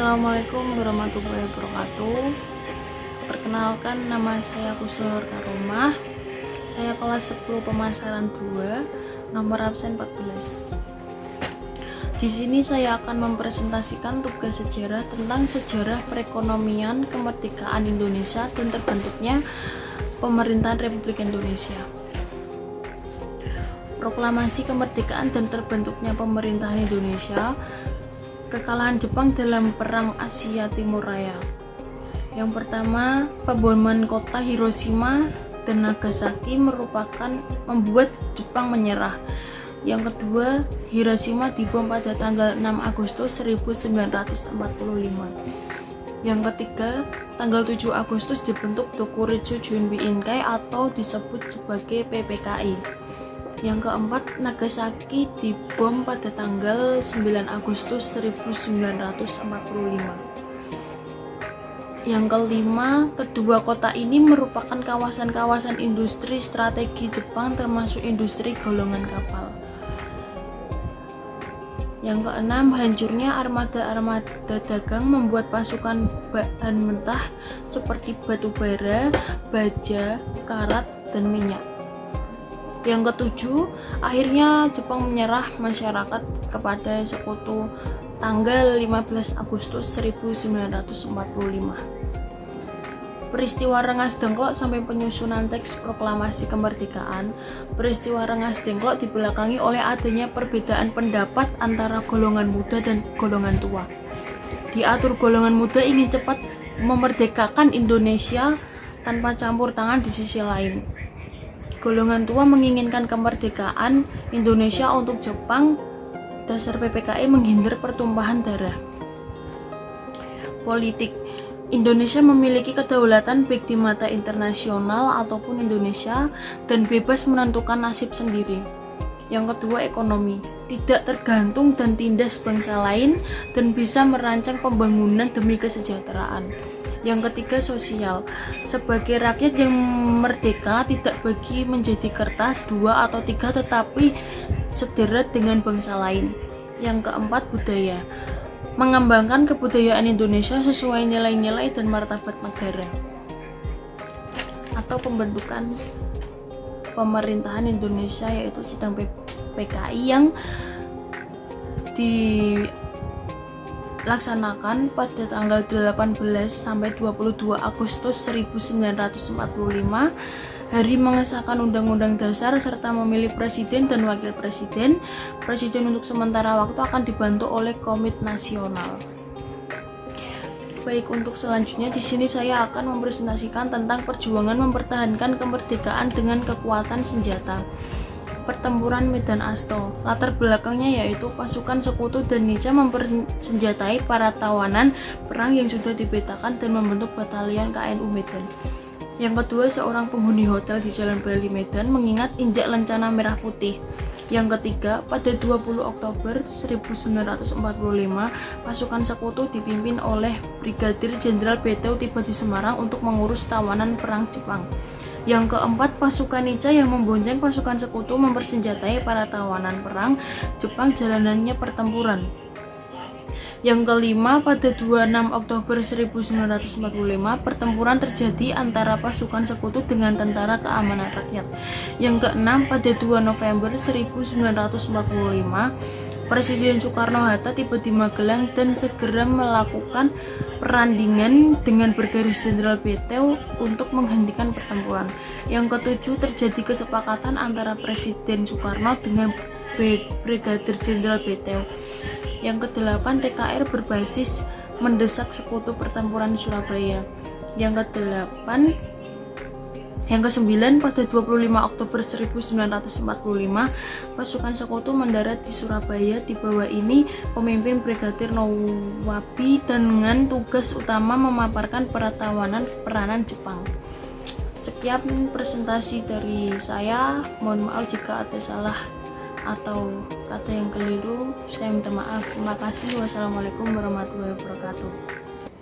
Assalamualaikum warahmatullahi wabarakatuh. Perkenalkan, nama saya Kusnur Karomah. Saya kelas 10 pemasaran 2, nomor absen 14. Di sini saya akan mempresentasikan tugas sejarah tentang sejarah perekonomian kemerdekaan Indonesia dan terbentuknya pemerintahan Republik Indonesia. Proklamasi kemerdekaan dan terbentuknya pemerintahan Indonesia. Kekalahan Jepang dalam Perang Asia Timur Raya. Yang pertama, pemboman kota Hiroshima dan Nagasaki membuat Jepang menyerah. Yang kedua, Hiroshima dibom pada tanggal 6 Agustus 1945. Yang ketiga, tanggal 7 Agustus dibentuk Dokuritsu Junbi Inkai atau disebut sebagai PPKI. Yang keempat, Nagasaki dibom pada tanggal 9 Agustus 1945. Yang kelima, kedua kota ini merupakan kawasan-kawasan industri strategi Jepang termasuk industri golongan kapal. Yang keenam, hancurnya armada-armada dagang membuat pasukan bahan mentah seperti batu bara, baja, karat, dan minyak. Yang ketujuh, akhirnya Jepang menyerah masyarakat kepada sekutu tanggal 15 Agustus 1945. Peristiwa Rengas Dengklok sampai penyusunan teks proklamasi kemerdekaan. Peristiwa Rengas Dengklok dibelakangi oleh adanya perbedaan pendapat antara golongan muda dan golongan tua. Diatur golongan muda ingin cepat memerdekakan Indonesia tanpa campur tangan di sisi lain. Golongan tua menginginkan kemerdekaan Indonesia untuk Jepang. Dasar PPKI menghindar pertumpahan darah. Politik. Indonesia memiliki kedaulatan baik di mata internasional ataupun Indonesia dan bebas menentukan nasib sendiri. Yang kedua, ekonomi. Tidak tergantung dan tindas bangsa lain dan bisa merancang pembangunan demi kesejahteraan. Yang ketiga, sosial. Sebagai rakyat yang merdeka tidak bagi menjadi kertas 2 atau 3 tetapi sederet dengan bangsa lain. Yang keempat, budaya. Mengembangkan kebudayaan Indonesia sesuai nilai-nilai dan martabat negara. Atau pembentukan pemerintahan Indonesia yaitu sidang PKI yang dilaksanakan pada tanggal 18 sampai 22 Agustus 1945, hari mengesahkan Undang-Undang Dasar serta memilih presiden dan wakil presiden. Presiden untuk sementara waktu akan dibantu oleh Komite Nasional. Baik, untuk selanjutnya di sini saya akan mempresentasikan tentang perjuangan mempertahankan kemerdekaan dengan kekuatan senjata. Pertempuran Medan Asto. Latar belakangnya yaitu pasukan sekutu dan Nica mempersenjatai para tawanan perang yang sudah dipetakan dan membentuk batalion KNU Medan. Yang kedua, seorang penghuni hotel di Jalan Bali Medan mengingat injak lencana merah putih. Yang ketiga, pada 20 Oktober 1945, pasukan sekutu dipimpin oleh Brigadir Jenderal Betew tiba di Semarang untuk mengurus tawanan perang Jepang. Yang keempat, pasukan Nica yang membonceng pasukan sekutu mempersenjatai para tawanan perang Jepang jalanannya pertempuran. Yang kelima, pada 26 Oktober 1945, pertempuran terjadi antara pasukan sekutu dengan Tentara Keamanan Rakyat. Yang keenam, pada 2 November 1945, Presiden Soekarno-Hatta tiba di Magelang dan segera melakukan perandingan dengan Brigadir Jenderal Betew untuk menghentikan pertempuran. Yang ketujuh, terjadi kesepakatan antara Presiden Soekarno dengan Brigadir Jenderal Betew. Yang kedelapan, TKR berbasis mendesak sekutu pertempuran Surabaya. Yang kesembilan, pada 25 Oktober 1945, pasukan sekutu mendarat di Surabaya. Di bawah ini pemimpin Brigadir Nowabi dengan tugas utama memaparkan peranan Jepang. Sekian presentasi dari saya. Mohon maaf jika ada salah atau kata yang keliru, saya minta maaf. Terima kasih. Wassalamualaikum warahmatullahi wabarakatuh.